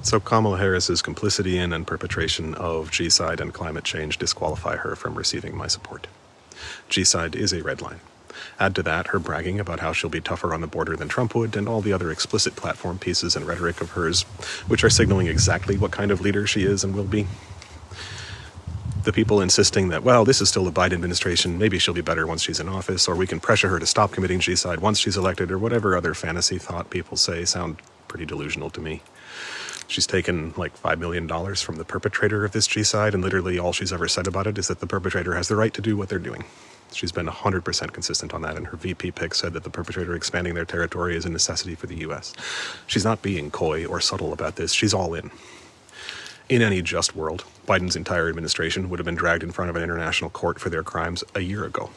So Kamala Harris's complicity in and perpetration of G-side and climate change disqualify her from receiving my support. G-side is a red line. Add to that her bragging about how she'll be tougher on the border than Trump would, and all the other explicit platform pieces and rhetoric of hers, which are signaling exactly what kind of leader she is and will be. The people insisting that, well, this is still the Biden administration, maybe she'll be better once she's in office, or we can pressure her to stop committing G-side once she's elected, or whatever other fantasy thought people say, sound pretty delusional to me. She's taken like $5 million from the perpetrator of this G-side, and literally all she's ever said about it is that the perpetrator has the right to do what they're doing. She's been 100% consistent on that, and her VP pick said that the perpetrator expanding their territory is a necessity for the U.S. She's not being coy or subtle about this. She's all in. In any just world, Biden's entire administration would have been dragged in front of an international court for their crimes a year ago.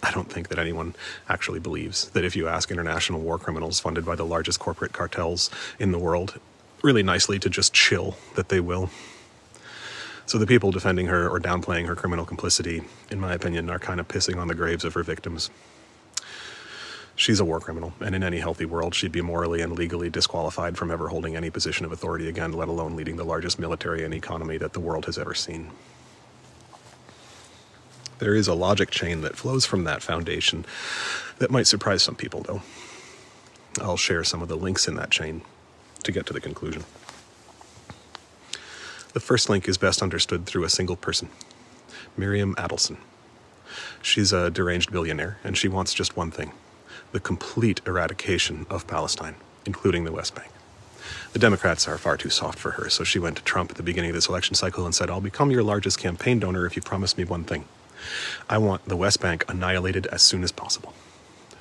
I don't think that anyone actually believes that if you ask international war criminals funded by the largest corporate cartels in the world really nicely to just chill, that they will. So the people defending her or downplaying her criminal complicity, in my opinion, are kind of pissing on the graves of her victims. She's a war criminal, and in any healthy world, she'd be morally and legally disqualified from ever holding any position of authority again, let alone leading the largest military and economy that the world has ever seen. There is a logic chain that flows from that foundation that might surprise some people, though. I'll share some of the links in that chain to get to the conclusion. The first link is best understood through a single person, Miriam Adelson. She's a deranged billionaire, and she wants just one thing: the complete eradication of Palestine, including the West Bank. The Democrats are far too soft for her, so she went to Trump at the beginning of this election cycle and said, "I'll become your largest campaign donor if you promise me one thing. I want the West Bank annihilated as soon as possible."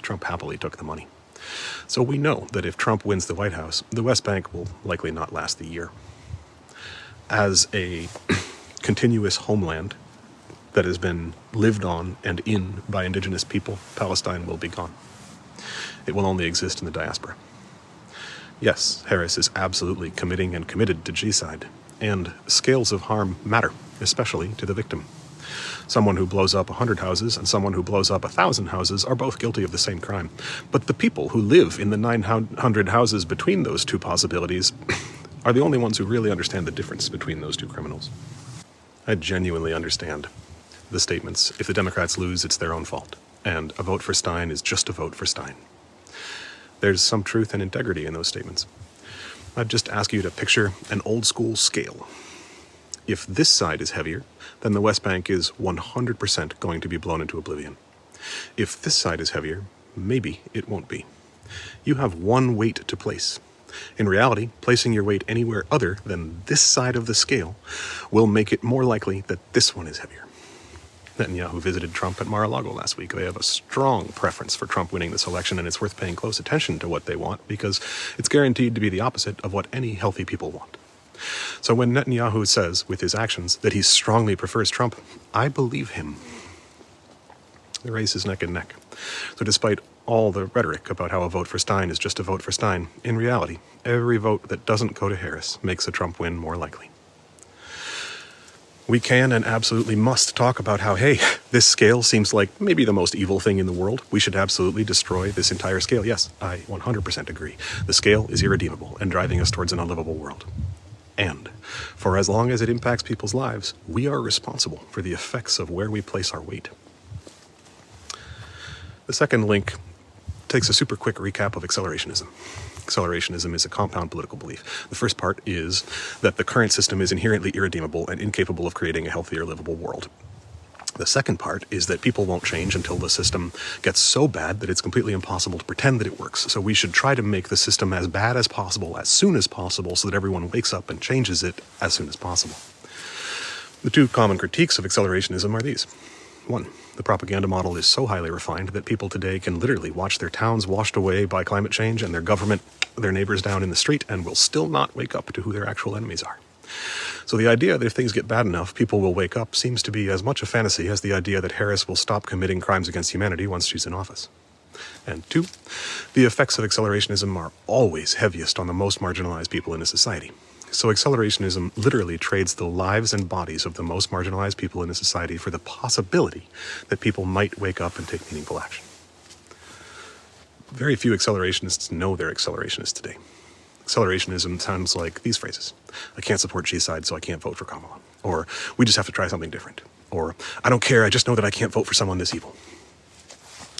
Trump happily took the money. So we know that if Trump wins the White House, the West Bank will likely not last the year. As a continuous homeland that has been lived on and in by indigenous people, Palestine will be gone. It will only exist in the diaspora. Yes, Harris is absolutely committing and committed to G-side, and scales of harm matter, especially to the victim. Someone who blows up 100 houses and someone who blows up 1,000 houses are both guilty of the same crime. But the people who live in the 900 houses between those two possibilities are the only ones who really understand the difference between those two criminals. I genuinely understand the statements, if the Democrats lose, it's their own fault, and a vote for Stein is just a vote for Stein. There's some truth and integrity in those statements. I'd just ask you to picture an old school scale. If this side is heavier, then the West Bank is 100% going to be blown into oblivion. If this side is heavier, maybe it won't be. You have one weight to place. In reality, placing your weight anywhere other than this side of the scale will make it more likely that this one is heavier. Netanyahu visited Trump at Mar-a-Lago last week. They have a strong preference for Trump winning this election, and it's worth paying close attention to what they want, because it's guaranteed to be the opposite of what any healthy people want. So when Netanyahu says, with his actions, that he strongly prefers Trump, I believe him. The race is neck and neck. So despite all the rhetoric about how a vote for Stein is just a vote for Stein, in reality, every vote that doesn't go to Harris makes a Trump win more likely. We can and absolutely must talk about how, hey, this scale seems like maybe the most evil thing in the world. We should absolutely destroy this entire scale. Yes, I 100% agree. The scale is irredeemable and driving us towards an unlivable world. And for as long as it impacts people's lives, we are responsible for the effects of where we place our weight. The second link takes a super quick recap of accelerationism. Accelerationism is a compound political belief. The first part is that the current system is inherently irredeemable and incapable of creating a healthier, livable world. The second part is that people won't change until the system gets so bad that it's completely impossible to pretend that it works. So we should try to make the system as bad as possible, as soon as possible, so that everyone wakes up and changes it as soon as possible. The two common critiques of accelerationism are these. One, the propaganda model is so highly refined that people today can literally watch their towns washed away by climate change and their government, their neighbors down in the street, and will still not wake up to who their actual enemies are. So the idea that if things get bad enough, people will wake up seems to be as much a fantasy as the idea that Harris will stop committing crimes against humanity once she's in office. And two, the effects of accelerationism are always heaviest on the most marginalized people in a society. So accelerationism literally trades the lives and bodies of the most marginalized people in a society for the possibility that people might wake up and take meaningful action. Very few accelerationists know they're accelerationists today. Accelerationism sounds like these phrases. I can't support G-side, so I can't vote for Kamala. Or, we just have to try something different. Or, I don't care, I just know that I can't vote for someone this evil.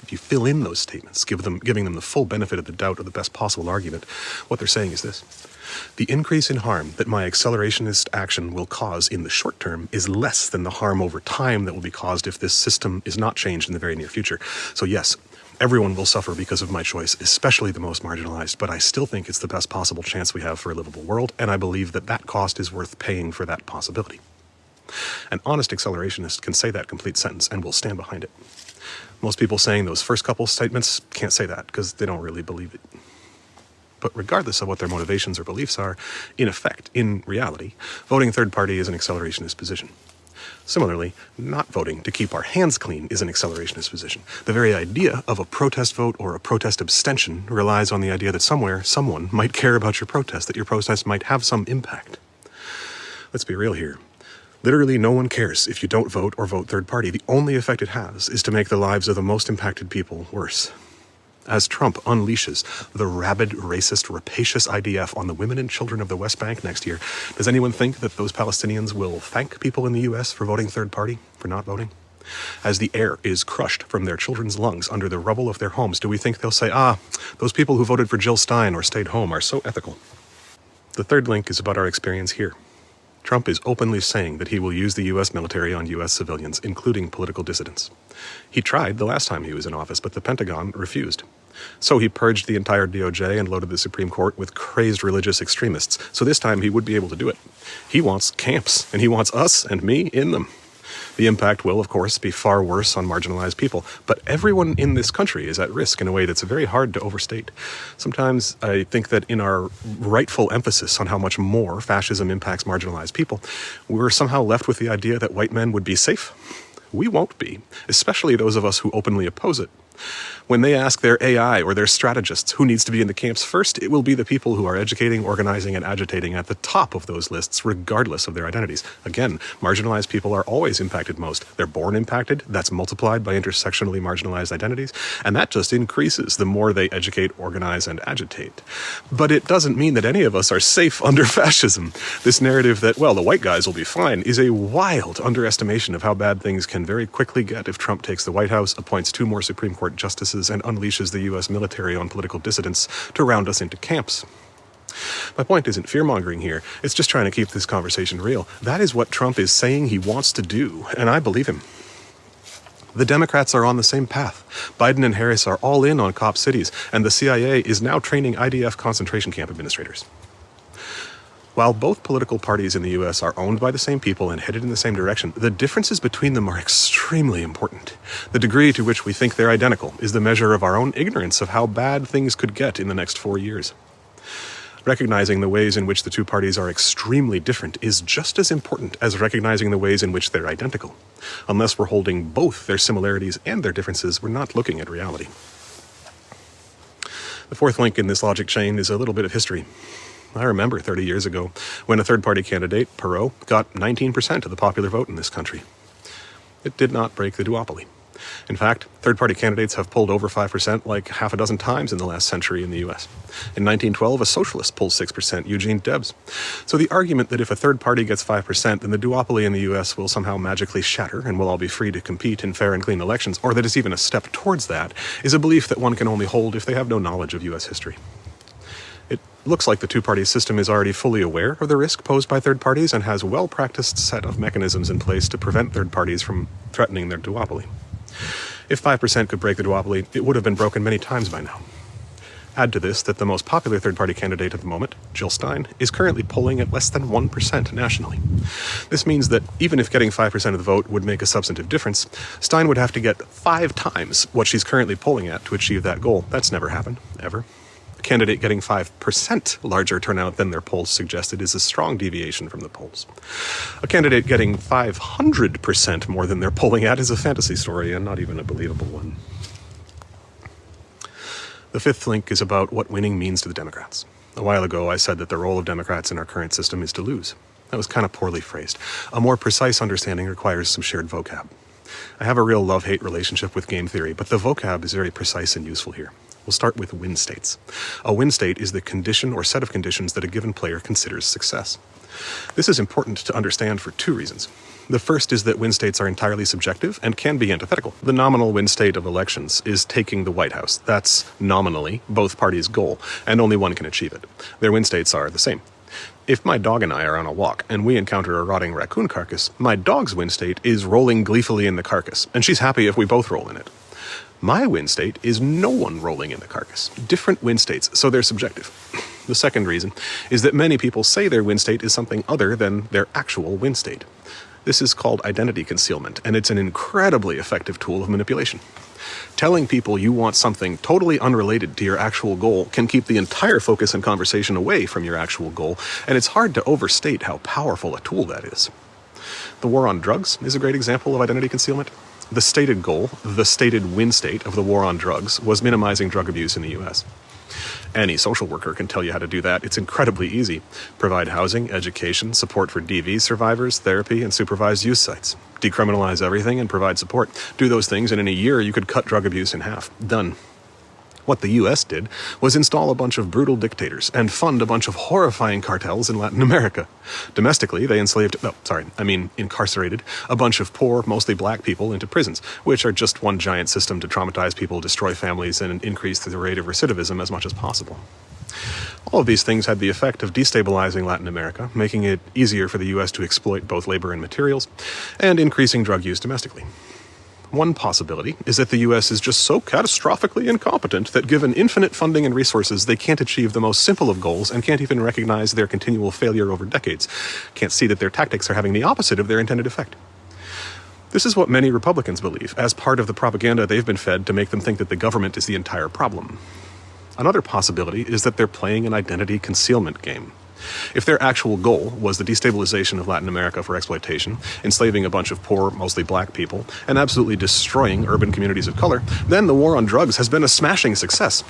If you fill in those statements, giving them the full benefit of the doubt or the best possible argument, what they're saying is this. The increase in harm that my accelerationist action will cause in the short term is less than the harm over time that will be caused if this system is not changed in the very near future. So yes, everyone will suffer because of my choice, especially the most marginalized, but I still think it's the best possible chance we have for a livable world, and I believe that that cost is worth paying for that possibility. An honest accelerationist can say that complete sentence and will stand behind it. Most people saying those first couple statements can't say that because they don't really believe it. But regardless of what their motivations or beliefs are, in effect, in reality, voting third party is an accelerationist position. Similarly, not voting to keep our hands clean is an accelerationist position. The very idea of a protest vote or a protest abstention relies on the idea that somewhere, someone might care about your protest, that your protest might have some impact. Let's be real here. Literally no one cares if you don't vote or vote third party. The only effect it has is to make the lives of the most impacted people worse. As Trump unleashes the rabid, racist, rapacious IDF on the women and children of the West Bank next year, does anyone think that those Palestinians will thank people in the U.S. for voting third party, for not voting? As the air is crushed from their children's lungs under the rubble of their homes, do we think they'll say, those people who voted for Jill Stein or stayed home are so ethical? The third link is about our experience here. Trump is openly saying that he will use the U.S. military on U.S. civilians, including political dissidents. He tried the last time he was in office, but the Pentagon refused. So he purged the entire DOJ and loaded the Supreme Court with crazed religious extremists. So this time he would be able to do it. He wants camps, and he wants us and me in them. The impact will, of course, be far worse on marginalized people, but everyone in this country is at risk in a way that's very hard to overstate. Sometimes I think that in our rightful emphasis on how much more fascism impacts marginalized people, we're somehow left with the idea that white men would be safe. We won't be, especially those of us who openly oppose it. When they ask their AI or their strategists who needs to be in the camps first, it will be the people who are educating, organizing, and agitating at the top of those lists, regardless of their identities. Again, marginalized people are always impacted most. They're born impacted, that's multiplied by intersectionally marginalized identities, and that just increases the more they educate, organize, and agitate. But it doesn't mean that any of us are safe under fascism. This narrative that, well, the white guys will be fine is a wild underestimation of how bad things can very quickly get if Trump takes the White House, appoints 2 more Supreme Court justices, and unleashes the U.S. military on political dissidents to round us into camps. My point isn't fear-mongering here, it's just trying to keep this conversation real. That is what Trump is saying he wants to do, and I believe him. The Democrats are on the same path. Biden and Harris are all in on cop cities, and the CIA is now training IDF concentration camp administrators. While both political parties in the U.S. are owned by the same people and headed in the same direction, the differences between them are extremely important. The degree to which we think they're identical is the measure of our own ignorance of how bad things could get in the next 4 years. Recognizing the ways in which the two parties are extremely different is just as important as recognizing the ways in which they're identical. Unless we're holding both their similarities and their differences, we're not looking at reality. The fourth link in this logic chain is a little bit of history. I remember 30 years ago when a third-party candidate, Perot, got 19% of the popular vote in this country. It did not break the duopoly. In fact, third-party candidates have pulled over 5% like half a dozen times in the last century in the U.S. In 1912, a socialist pulled 6%, Eugene Debs. So the argument that if a third party gets 5%, then the duopoly in the U.S. will somehow magically shatter and we'll all be free to compete in fair and clean elections, or that it's even a step towards that, is a belief that one can only hold if they have no knowledge of U.S. history. It looks like the two-party system is already fully aware of the risk posed by third parties and has a well-practiced set of mechanisms in place to prevent third parties from threatening their duopoly. If 5% could break the duopoly, it would have been broken many times by now. Add to this that the most popular third-party candidate at the moment, Jill Stein, is currently polling at less than 1% nationally. This means that even if getting 5% of the vote would make a substantive difference, Stein would have to get 5 times what she's currently polling at to achieve that goal. That's never happened, ever. A candidate getting 5% larger turnout than their polls suggested is a strong deviation from the polls. A candidate getting 500% more than they're polling at is a fantasy story and not even a believable one. The fifth link is about what winning means to the Democrats. A while ago, I said that the role of Democrats in our current system is to lose. That was kind of poorly phrased. A more precise understanding requires some shared vocab. I have a real love-hate relationship with game theory, but the vocab is very precise and useful here. We'll start with win states. A win state is the condition or set of conditions that a given player considers success. This is important to understand for two reasons. The first is that win states are entirely subjective and can be antithetical. The nominal win state of elections is taking the White House. That's nominally both parties' goal, and only one can achieve it. Their win states are the same. If my dog and I are on a walk and we encounter a rotting raccoon carcass, my dog's win state is rolling gleefully in the carcass, and she's happy if we both roll in it. My win state is no one rolling in the carcass. Different win states, so they're subjective. The second reason is that many people say their win state is something other than their actual win state. This is called identity concealment, and it's an incredibly effective tool of manipulation. Telling people you want something totally unrelated to your actual goal can keep the entire focus and conversation away from your actual goal, and it's hard to overstate how powerful a tool that is. The war on drugs is a great example of identity concealment. The stated goal, the stated win state of the war on drugs, was minimizing drug abuse in the U.S. Any social worker can tell you how to do that. It's incredibly easy. Provide housing, education, support for DV survivors, therapy, and supervised use sites. Decriminalize everything and provide support. Do those things, and in a year you could cut drug abuse in half. Done. What the U.S. did was install a bunch of brutal dictators and fund a bunch of horrifying cartels in Latin America. Domestically, they incarcerated a bunch of poor, mostly black people into prisons, which are just one giant system to traumatize people, destroy families, and increase the rate of recidivism as much as possible. All of these things had the effect of destabilizing Latin America, making it easier for the U.S. to exploit both labor and materials, and increasing drug use domestically. One possibility is that the U.S. is just so catastrophically incompetent that given infinite funding and resources, they can't achieve the most simple of goals and can't even recognize their continual failure over decades, can't see that their tactics are having the opposite of their intended effect. This is what many Republicans believe, as part of the propaganda they've been fed to make them think that the government is the entire problem. Another possibility is that they're playing an identity concealment game. If their actual goal was the destabilization of Latin America for exploitation, enslaving a bunch of poor, mostly black people, and absolutely destroying urban communities of color, then the war on drugs has been a smashing success.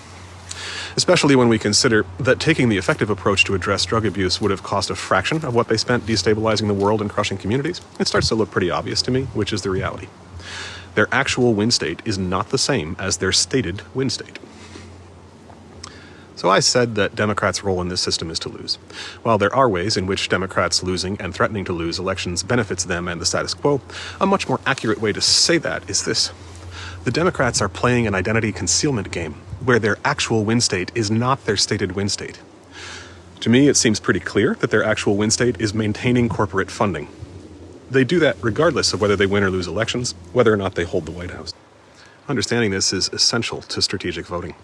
Especially when we consider that taking the effective approach to address drug abuse would have cost a fraction of what they spent destabilizing the world and crushing communities, it starts to look pretty obvious to me, which is the reality. Their actual win state is not the same as their stated win state. So I said that Democrats' role in this system is to lose. While there are ways in which Democrats losing and threatening to lose elections benefits them and the status quo, a much more accurate way to say that is this. The Democrats are playing an identity concealment game, where their actual win state is not their stated win state. To me, it seems pretty clear that their actual win state is maintaining corporate funding. They do that regardless of whether they win or lose elections, whether or not they hold the White House. Understanding this is essential to strategic voting.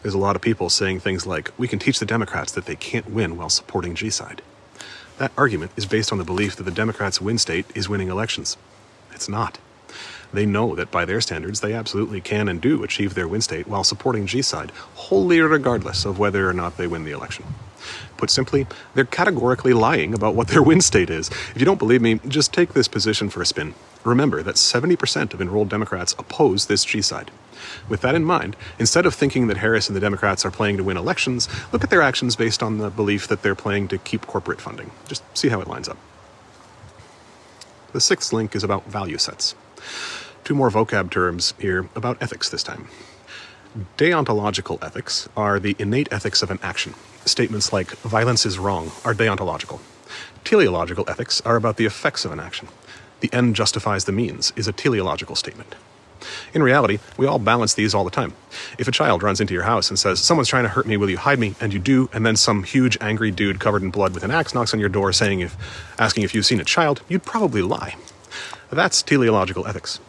There's a lot of people saying things like, we can teach the Democrats that they can't win while supporting G-side. That argument is based on the belief that the Democrats' win state is winning elections. It's not. They know that by their standards, they absolutely can and do achieve their win state while supporting G-side, wholly regardless of whether or not they win the election. Put simply, they're categorically lying about what their win state is. If you don't believe me, just take this position for a spin. Remember that 70% of enrolled Democrats oppose this G-side. With that in mind, instead of thinking that Harris and the Democrats are playing to win elections, look at their actions based on the belief that they're playing to keep corporate funding. Just see how it lines up. The sixth link is about value sets. Two more vocab terms here about ethics this time. Deontological ethics are the innate ethics of an action. Statements like, violence is wrong, are deontological. Teleological ethics are about the effects of an action. The end justifies the means is a teleological statement. In reality, we all balance these all the time. If a child runs into your house and says, someone's trying to hurt me, will you hide me? And you do, and then some huge angry dude covered in blood with an axe knocks on your door asking if you've seen a child, you'd probably lie. That's teleological ethics.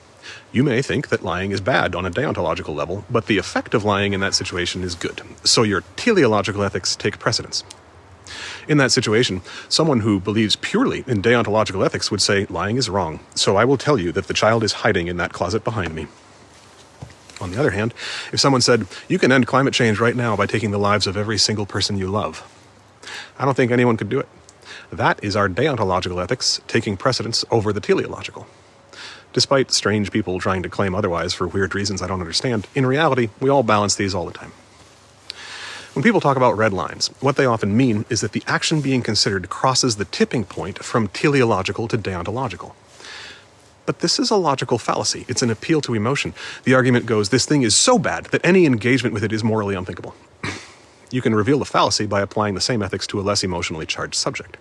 You may think that lying is bad on a deontological level, but the effect of lying in that situation is good. So your teleological ethics take precedence. In that situation, someone who believes purely in deontological ethics would say, lying is wrong, so I will tell you that the child is hiding in that closet behind me. On the other hand, if someone said, you can end climate change right now by taking the lives of every single person you love, I don't think anyone could do it. That is our deontological ethics taking precedence over the teleological. Despite strange people trying to claim otherwise for weird reasons I don't understand, in reality, we all balance these all the time. When people talk about red lines, what they often mean is that the action being considered crosses the tipping point from teleological to deontological. But this is a logical fallacy. It's an appeal to emotion. The argument goes, this thing is so bad that any engagement with it is morally unthinkable. You can reveal the fallacy by applying the same ethics to a less emotionally charged subject.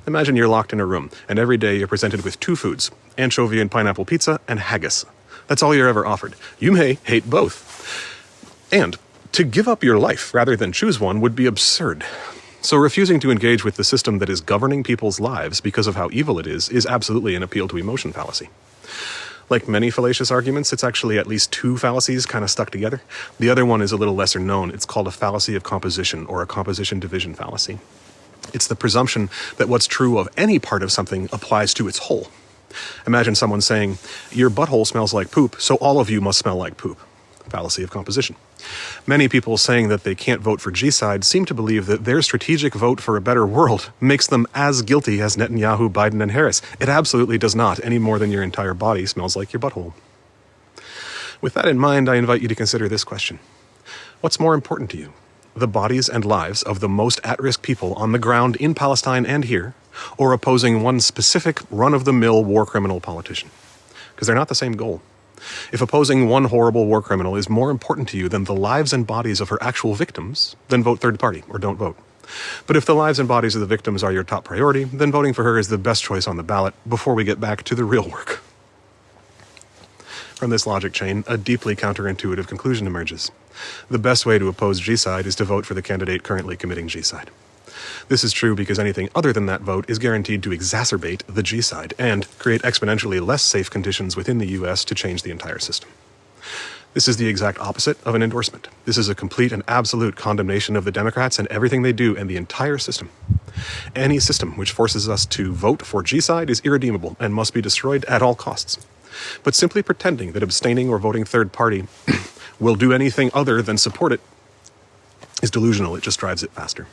Imagine you're locked in a room, and every day you're presented with two foods, anchovy and pineapple pizza and haggis. That's all you're ever offered. You may hate both. And to give up your life rather than choose one would be absurd. So refusing to engage with the system that is governing people's lives because of how evil it is absolutely an appeal to emotion fallacy. Like many fallacious arguments, it's actually at least two fallacies kind of stuck together. The other one is a little lesser known. It's called a fallacy of composition, or a composition division fallacy. It's the presumption that what's true of any part of something applies to its whole. Imagine someone saying, your butthole smells like poop, so all of you must smell like poop. Fallacy of composition. Many people saying that they can't vote for G-side seem to believe that their strategic vote for a better world makes them as guilty as Netanyahu, Biden, and Harris. It absolutely does not, any more than your entire body smells like your butthole. With that in mind, I invite you to consider this question. What's more important to you? The bodies and lives of the most at-risk people on the ground in Palestine and here, or opposing one specific run-of-the-mill war criminal politician? Because they're not the same goal. If opposing one horrible war criminal is more important to you than the lives and bodies of her actual victims, then vote third party, or don't vote. But if the lives and bodies of the victims are your top priority, then voting for her is the best choice on the ballot before we get back to the real work. From this logic chain, a deeply counterintuitive conclusion emerges. The best way to oppose G-side is to vote for the candidate currently committing G-side. This is true because anything other than that vote is guaranteed to exacerbate the G-side and create exponentially less safe conditions within the U.S. to change the entire system. This is the exact opposite of an endorsement. This is a complete and absolute condemnation of the Democrats and everything they do and the entire system. Any system which forces us to vote for G-side is irredeemable and must be destroyed at all costs. But simply pretending that abstaining or voting third party will do anything other than support it is delusional. It just drives it faster.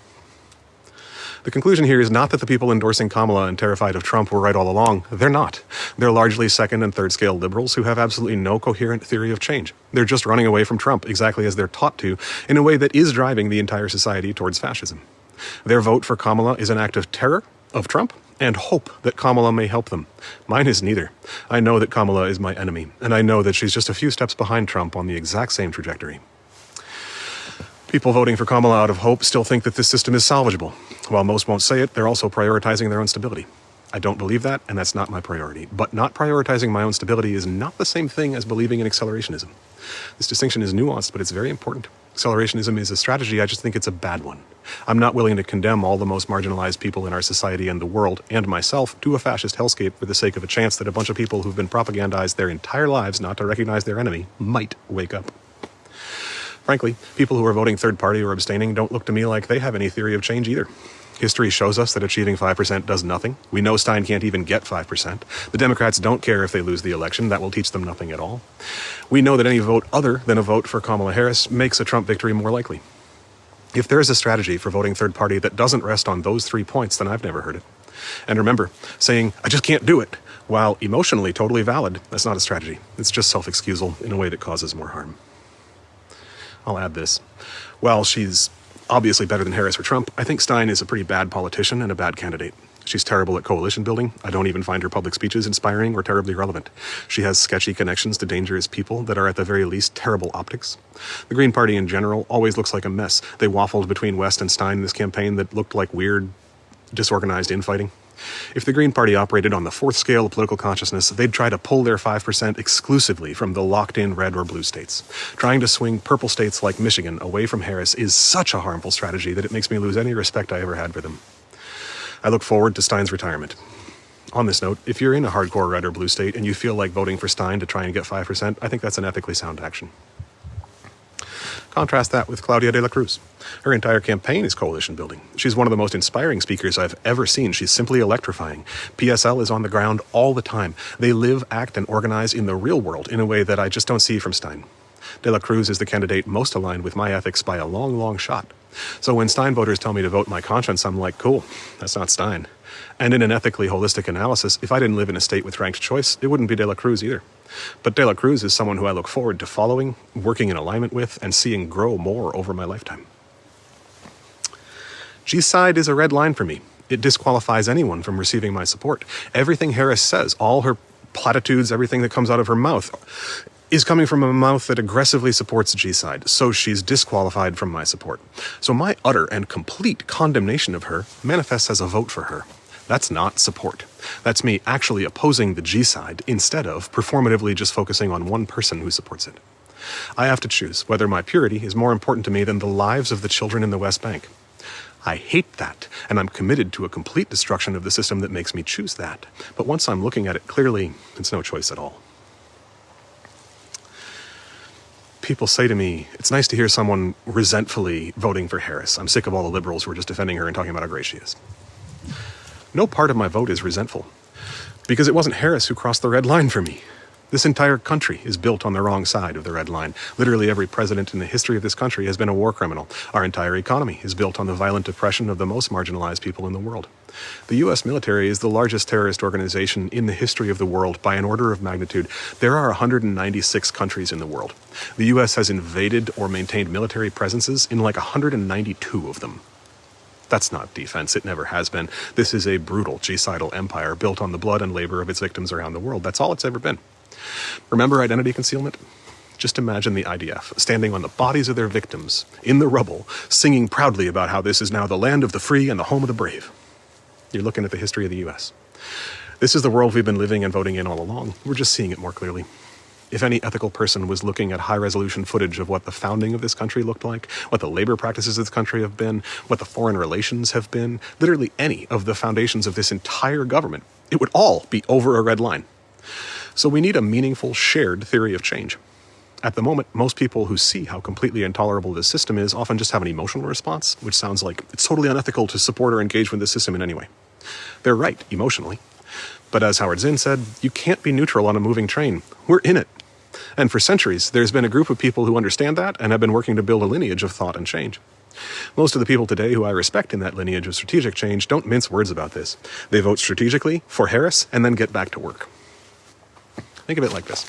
The conclusion here is not that the people endorsing Kamala and terrified of Trump were right all along. They're not. They're largely second and third scale liberals who have absolutely no coherent theory of change. They're just running away from Trump exactly as they're taught to, in a way that is driving the entire society towards fascism. Their vote for Kamala is an act of terror of Trump and hope that Kamala may help them. Mine is neither. I know that Kamala is my enemy, and I know that she's just a few steps behind Trump on the exact same trajectory. People voting for Kamala out of hope still think that this system is salvageable. While most won't say it, they're also prioritizing their own stability. I don't believe that, and that's not my priority. But not prioritizing my own stability is not the same thing as believing in accelerationism. This distinction is nuanced, but it's very important. Accelerationism is a strategy, I just think it's a bad one. I'm not willing to condemn all the most marginalized people in our society and the world, and myself, to a fascist hellscape for the sake of a chance that a bunch of people who've been propagandized their entire lives not to recognize their enemy might wake up. Frankly, people who are voting third party or abstaining don't look to me like they have any theory of change either. History shows us that achieving 5% does nothing. We know Stein can't even get 5%. The Democrats don't care if they lose the election. That will teach them nothing at all. We know that any vote other than a vote for Kamala Harris makes a Trump victory more likely. If there is a strategy for voting third party that doesn't rest on those 3 points, then I've never heard it. And remember, saying, I just can't do it, while emotionally totally valid, that's not a strategy. It's just self-excusal in a way that causes more harm. I'll add this. While she's obviously better than Harris or Trump, I think Stein is a pretty bad politician and a bad candidate. She's terrible at coalition building. I don't even find her public speeches inspiring or terribly relevant. She has sketchy connections to dangerous people that are at the very least terrible optics. The Green Party in general always looks like a mess. They waffled between West and Stein in this campaign that looked like weird, disorganized infighting. If the Green Party operated on the fourth scale of political consciousness, they'd try to pull their 5% exclusively from the locked-in red or blue states. Trying to swing purple states like Michigan away from Harris is such a harmful strategy that it makes me lose any respect I ever had for them. I look forward to Stein's retirement. On this note, if you're in a hardcore red or blue state and you feel like voting for Stein to try and get 5%, I think that's an ethically sound action. Contrast that with Claudia de la Cruz. Her entire campaign is coalition building. She's one of the most inspiring speakers I've ever seen. She's simply electrifying. PSL is on the ground all the time. They live, act, and organize in the real world in a way that I just don't see from Stein. De la Cruz is the candidate most aligned with my ethics by a long, long shot. So when Stein voters tell me to vote my conscience, I'm like, cool, that's not Stein. And in an ethically holistic analysis, if I didn't live in a state with ranked choice, it wouldn't be de la Cruz either. But de la Cruz is someone who I look forward to following, working in alignment with, and seeing grow more over my lifetime. G-side is a red line for me. It disqualifies anyone from receiving my support. Everything Harris says, all her platitudes, everything that comes out of her mouth is coming from a mouth that aggressively supports G-side, so she's disqualified from my support. So my utter and complete condemnation of her manifests as a vote for her. That's not support. That's me actually opposing the G-side instead of performatively just focusing on one person who supports it. I have to choose whether my purity is more important to me than the lives of the children in the West Bank. I hate that, and I'm committed to a complete destruction of the system that makes me choose that. But once I'm looking at it clearly, it's no choice at all. People say to me, it's nice to hear someone resentfully voting for Harris. I'm sick of all the liberals who are just defending her and talking about how great she is. No part of my vote is resentful, because it wasn't Harris who crossed the red line for me. This entire country is built on the wrong side of the red line. Literally every president in the history of this country has been a war criminal. Our entire economy is built on the violent oppression of the most marginalized people in the world. The U.S. military is the largest terrorist organization in the history of the world by an order of magnitude. There are 196 countries in the world. The U.S. has invaded or maintained military presences in like 192 of them. That's not defense. It never has been. This is a brutal genocidal empire built on the blood and labor of its victims around the world. That's all it's ever been. Remember identity concealment? Just imagine the IDF standing on the bodies of their victims in the rubble, singing proudly about how this is now the land of the free and the home of the brave. You're looking at the history of the U.S. This is the world we've been living and voting in all along. We're just seeing it more clearly. If any ethical person was looking at high-resolution footage of what the founding of this country looked like, what the labor practices of this country have been, what the foreign relations have been, literally any of the foundations of this entire government, it would all be over a red line. So we need a meaningful, shared theory of change. At the moment, most people who see how completely intolerable this system is often just have an emotional response, which sounds like it's totally unethical to support or engage with this system in any way. They're right, emotionally. But as Howard Zinn said, you can't be neutral on a moving train. We're in it. And for centuries, there's been a group of people who understand that and have been working to build a lineage of thought and change. Most of the people today who I respect in that lineage of strategic change don't mince words about this. They vote strategically for Harris and then get back to work. Think of it like this.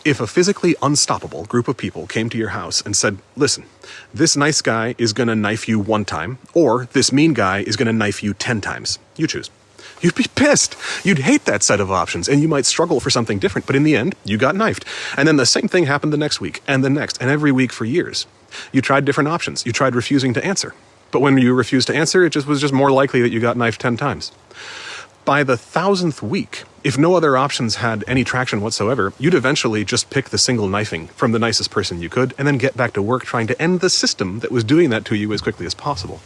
If a physically unstoppable group of people came to your house and said, listen, this nice guy is going to knife you 1 time, or this mean guy is going to knife you 10 times, you choose. You'd be pissed. You'd hate that set of options, and you might struggle for something different, but in the end, you got knifed. And then the same thing happened the next week, and the next, and every week for years. You tried different options. You tried refusing to answer. But when you refused to answer, it was just more likely that you got knifed 10 times. By the 1,000th week, if no other options had any traction whatsoever, you'd eventually just pick the single knifing from the nicest person you could and then get back to work trying to end the system that was doing that to you as quickly as possible.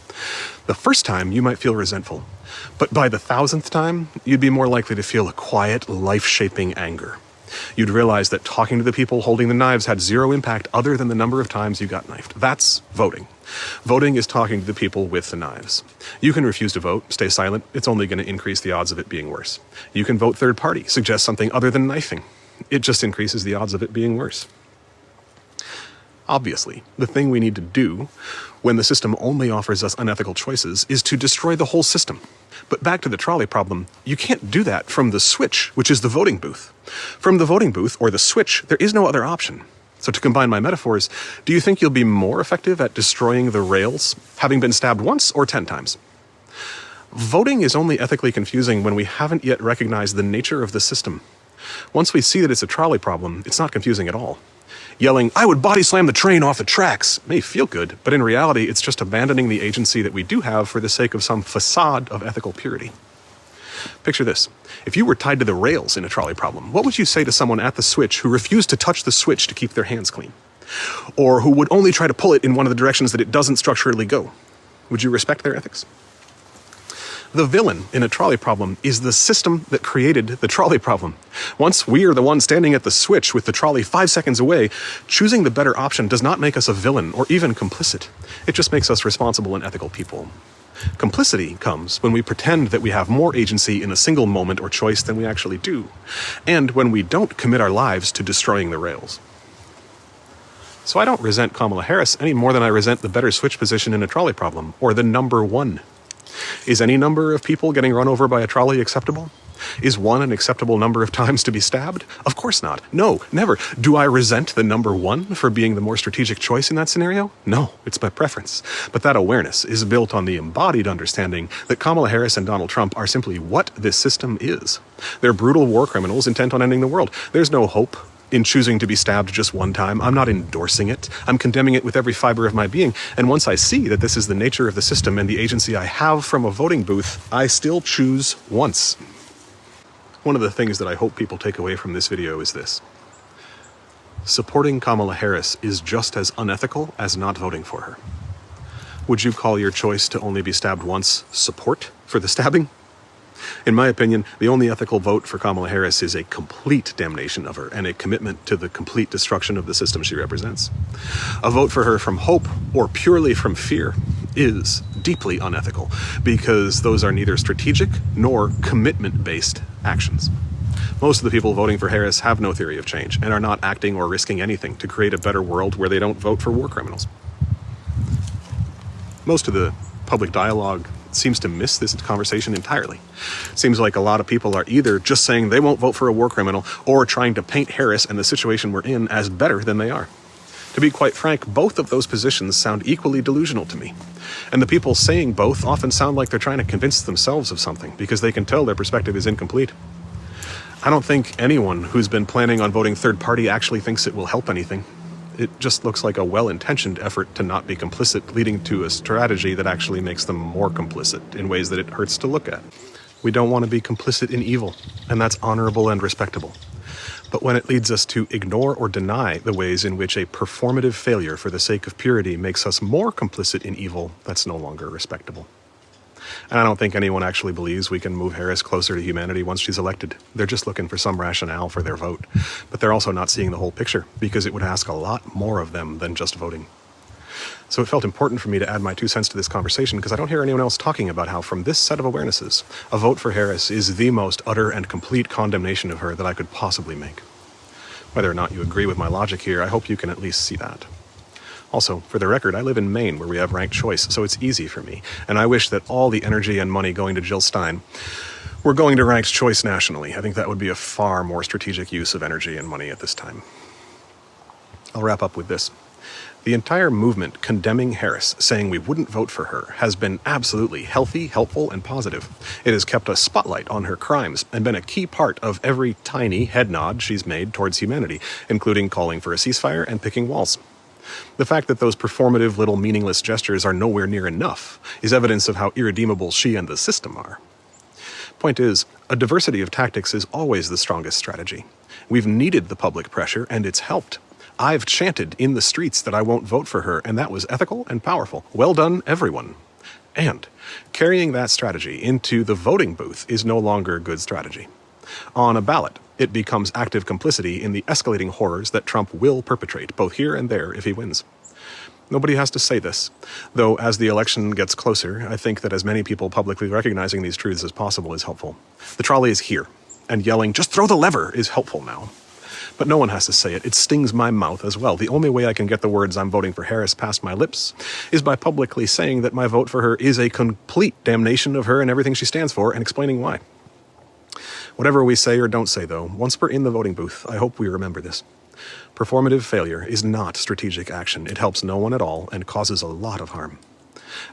The first time, you might feel resentful. But by the 1,000th time, you'd be more likely to feel a quiet, life-shaping anger. You'd realize that talking to the people holding the knives had zero impact other than the number of times you got knifed. That's voting. Voting is talking to the people with the knives. You can refuse to vote, stay silent. It's only going to increase the odds of it being worse. You can vote third party, suggest something other than knifing. It just increases the odds of it being worse. Obviously, the thing we need to do when the system only offers us unethical choices is to destroy the whole system. But back to the trolley problem, you can't do that from the switch, which is the voting booth. From the voting booth, or the switch, there is no other option. So to combine my metaphors, do you think you'll be more effective at destroying the rails, having been stabbed once or 10 times? Voting is only ethically confusing when we haven't yet recognized the nature of the system. Once we see that it's a trolley problem, it's not confusing at all. Yelling, "I would body slam the train off the tracks," may feel good, but in reality, it's just abandoning the agency that we do have for the sake of some facade of ethical purity. Picture this. If you were tied to the rails in a trolley problem, what would you say to someone at the switch who refused to touch the switch to keep their hands clean? Or who would only try to pull it in one of the directions that it doesn't structurally go? Would you respect their ethics? The villain in a trolley problem is the system that created the trolley problem. Once we are the one standing at the switch with the trolley 5 seconds away, choosing the better option does not make us a villain or even complicit. It just makes us responsible and ethical people. Complicity comes when we pretend that we have more agency in a single moment or choice than we actually do, and when we don't commit our lives to destroying the rails. So I don't resent Kamala Harris any more than I resent the better switch position in a trolley problem, or the number 1. Is any number of people getting run over by a trolley acceptable? Is 1 an acceptable number of times to be stabbed? Of course not. No, never. Do I resent the number 1 for being the more strategic choice in that scenario? No, it's my preference. But that awareness is built on the embodied understanding that Kamala Harris and Donald Trump are simply what this system is. They're brutal war criminals intent on ending the world. There's no hope in choosing to be stabbed just one time. I'm not endorsing it. I'm condemning it with every fiber of my being. And once I see that this is the nature of the system and the agency I have from a voting booth, I still choose once. One of the things that I hope people take away from this video is this. Supporting Kamala Harris is just as unethical as not voting for her. Would you call your choice to only be stabbed once support for the stabbing? In my opinion, the only ethical vote for Kamala Harris is a complete damnation of her and a commitment to the complete destruction of the system she represents. A vote for her from hope or purely from fear is deeply unethical because those are neither strategic nor commitment-based actions. Most of the people voting for Harris have no theory of change and are not acting or risking anything to create a better world where they don't vote for war criminals. Most of the public dialogue seems to miss this conversation entirely. Seems like a lot of people are either just saying they won't vote for a war criminal or trying to paint Harris and the situation we're in as better than they are. To be quite frank, both of those positions sound equally delusional to me. And the people saying both often sound like they're trying to convince themselves of something because they can tell their perspective is incomplete. I don't think anyone who's been planning on voting third party actually thinks it will help anything. It just looks like a well-intentioned effort to not be complicit, leading to a strategy that actually makes them more complicit in ways that it hurts to look at. We don't want to be complicit in evil, and that's honorable and respectable. But when it leads us to ignore or deny the ways in which a performative failure for the sake of purity makes us more complicit in evil, that's no longer respectable. And I don't think anyone actually believes we can move Harris closer to humanity once she's elected. They're just looking for some rationale for their vote. But they're also not seeing the whole picture, because it would ask a lot more of them than just voting. So it felt important for me to add my 2 cents to this conversation, because I don't hear anyone else talking about how, from this set of awarenesses, a vote for Harris is the most utter and complete condemnation of her that I could possibly make. Whether or not you agree with my logic here, I hope you can at least see that. Also, for the record, I live in Maine, where we have ranked choice, so it's easy for me, and I wish that all the energy and money going to Jill Stein were going to ranked choice nationally. I think that would be a far more strategic use of energy and money at this time. I'll wrap up with this. The entire movement condemning Harris, saying we wouldn't vote for her, has been absolutely healthy, helpful, and positive. It has kept a spotlight on her crimes and been a key part of every tiny head nod she's made towards humanity, including calling for a ceasefire and picking walls. The fact that those performative little meaningless gestures are nowhere near enough is evidence of how irredeemable she and the system are. Point is, a diversity of tactics is always the strongest strategy. We've needed the public pressure, and it's helped. I've chanted in the streets that I won't vote for her, and that was ethical and powerful. Well done, everyone. And carrying that strategy into the voting booth is no longer good strategy. On a ballot, it becomes active complicity in the escalating horrors that Trump will perpetrate, both here and there, if he wins. Nobody has to say this, though as the election gets closer, I think that as many people publicly recognizing these truths as possible is helpful. The trolley is here, and yelling, "Just throw the lever," is helpful now. But no one has to say it. It stings my mouth as well. The only way I can get the words "I'm voting for Harris" past my lips is by publicly saying that my vote for her is a complete damnation of her and everything she stands for, and explaining why. Whatever we say or don't say, though, once we're in the voting booth, I hope we remember this. Performative failure is not strategic action. It helps no one at all and causes a lot of harm.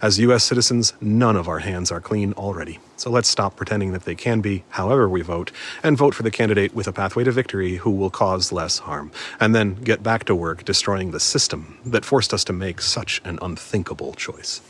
As U.S. citizens, none of our hands are clean already. So let's stop pretending that they can be, however we vote, and vote for the candidate with a pathway to victory who will cause less harm, and then get back to work destroying the system that forced us to make such an unthinkable choice.